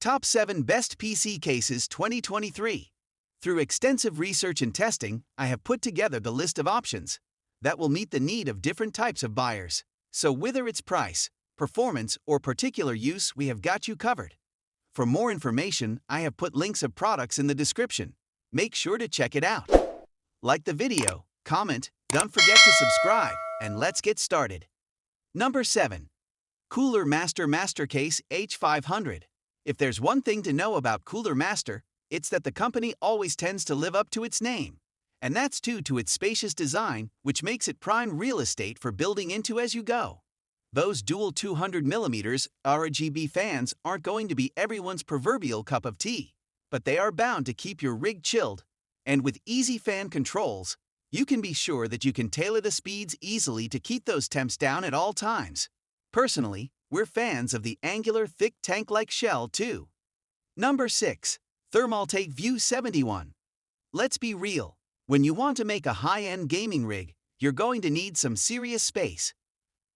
Top 7 Best PC Cases 2023. Through extensive research and testing, I have put together the list of options that will meet the need of different types of buyers. So whether it's price, performance, or particular use, we have got you covered. For more information, I have put links of products in the description. Make sure to check it out. Like the video, comment, don't forget to subscribe, and let's get started. Number 7. Cooler Master MasterCase H500. If there's one thing to know about Cooler Master, it's that the company always tends to live up to its name. And that's due to its spacious design, which makes it prime real estate for building into as you go. Those dual 200mm RGB fans aren't going to be everyone's proverbial cup of tea, but they are bound to keep your rig chilled. And with easy fan controls, you can be sure that you can tailor the speeds easily to keep those temps down at all times. Personally, we're fans of the angular, thick tank-like shell too. Number 6. Thermaltake View 71. Let's be real. When you want to make a high-end gaming rig, you're going to need some serious space.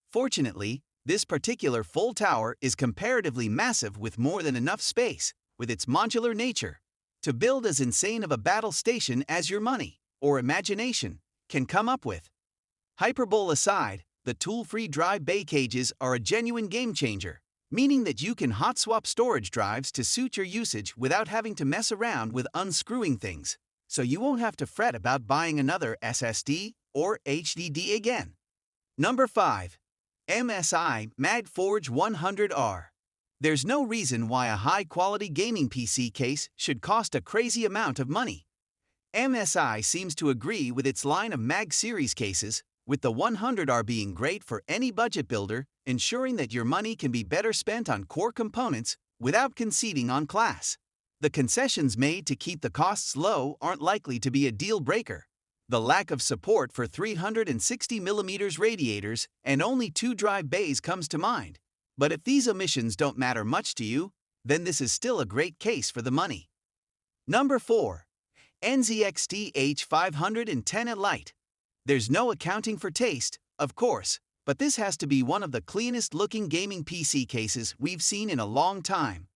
Fortunately, this particular full tower is comparatively massive with more than enough space, with its modular nature, to build as insane of a battle station as your money, or imagination, can come up with. Hyperbole aside, the tool-free drive bay cages are a genuine game-changer, meaning that you can hot-swap storage drives to suit your usage without having to mess around with unscrewing things, so you won't have to fret about buying another SSD or HDD again. Number 5. MSI MAG Forge 100R. There's no reason why a high-quality gaming PC case should cost a crazy amount of money. MSI seems to agree with its line of MAG series cases, with the 100R being great for any budget builder, ensuring that your money can be better spent on core components without conceding on class. The concessions made to keep the costs low aren't likely to be a deal breaker. The lack of support for 360mm radiators and only 2 drive bays comes to mind. But if these omissions don't matter much to you, then this is still a great case for the money. Number 4. NZXT H710i Lite. There's no accounting for taste, of course, but this has to be one of the cleanest-looking gaming PC cases we've seen in a long time.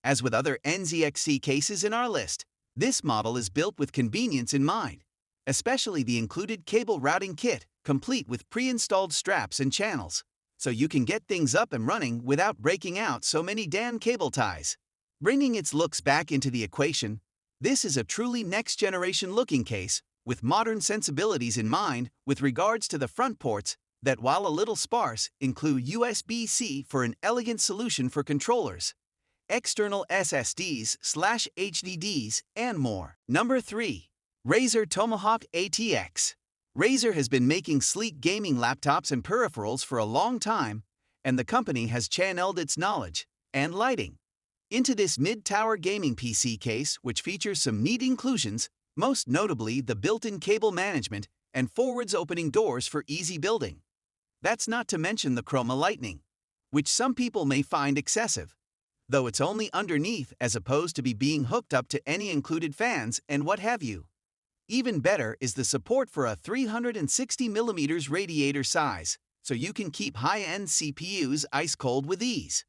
As with other NZXT cases in our list, this model is built with convenience in mind, especially the included cable routing kit, complete with pre-installed straps and channels, so you can get things up and running without breaking out so many damn cable ties. Bringing its looks back into the equation, this is a truly next-generation looking case, with modern sensibilities in mind with regards to the front ports that, while a little sparse, include USB-C for an elegant solution for controllers, external SSDs/HDDs, and more. Number 3. Razer Tomahawk ATX. Razer has been making sleek gaming laptops and peripherals for a long time, and the company has channeled its knowledge and lighting into this mid-tower gaming PC case, which features some neat inclusions, most notably the built-in cable management and forwards opening doors for easy building. That's not to mention the chroma lighting, which some people may find excessive, though it's only underneath as opposed to being hooked up to any included fans and what have you. Even better is the support for a 360mm radiator size, so you can keep high-end CPUs ice cold with ease.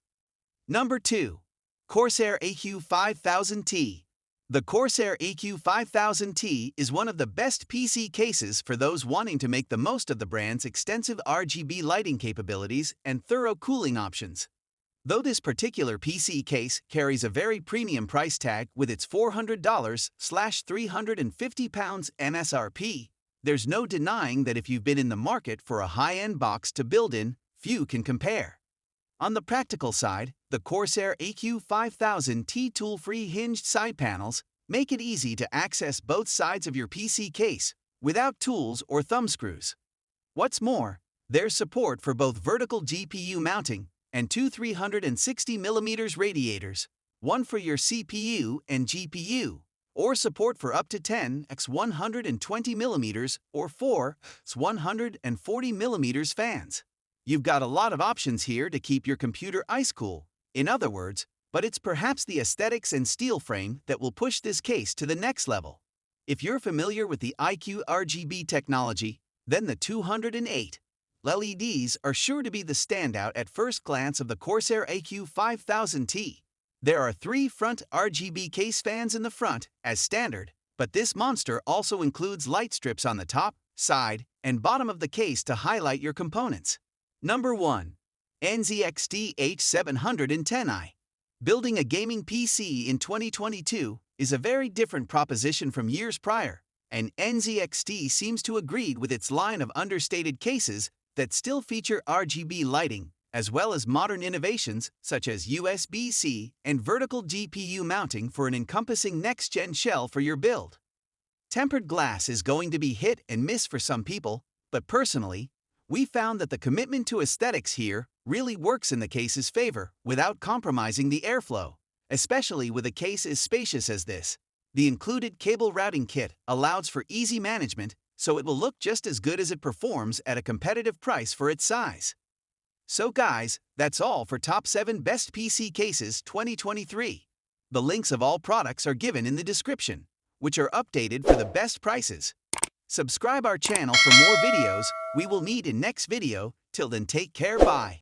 Number 2. Corsair iCue 5000T. The Corsair iCue 5000T is one of the best PC cases for those wanting to make the most of the brand's extensive RGB lighting capabilities and thorough cooling options. Though this particular PC case carries a very premium price tag with its $400/350 MSRP, there's no denying that if you've been in the market for a high-end box to build in, few can compare. On the practical side, the Corsair iCue 5000T tool-free hinged side panels make it easy to access both sides of your PC case without tools or thumbscrews. What's more, there's support for both vertical GPU mounting and 2 360mm radiators, one for your CPU and GPU, or support for up to 10x 120mm or 4x 140mm fans. You've got a lot of options here to keep your computer ice cool, in other words, but it's perhaps the aesthetics and steel frame that will push this case to the next level. If you're familiar with the iCue RGB technology, then the 208 LEDs are sure to be the standout at first glance of the Corsair iCue 5000T. There are 3 front RGB case fans in the front, as standard, but this monster also includes light strips on the top, side, and bottom of the case to highlight your components. Number 1. NZXT H710i. Building a gaming PC in 2022 is a very different proposition from years prior, and NZXT seems to agree with its line of understated cases that still feature RGB lighting, as well as modern innovations such as USB-C and vertical GPU mounting for an encompassing next-gen shell for your build. Tempered glass is going to be hit and miss for some people, but personally, we found that the commitment to aesthetics here really works in the case's favor without compromising the airflow, especially with a case as spacious as this. The included cable routing kit allows for easy management, so it will look just as good as it performs at a competitive price for its size. So guys, that's all for Top 7 Best PC Cases 2023. The links of all products are given in the description, which are updated for the best prices. Subscribe our channel for more videos. We will meet in next video. Till then, take care, bye.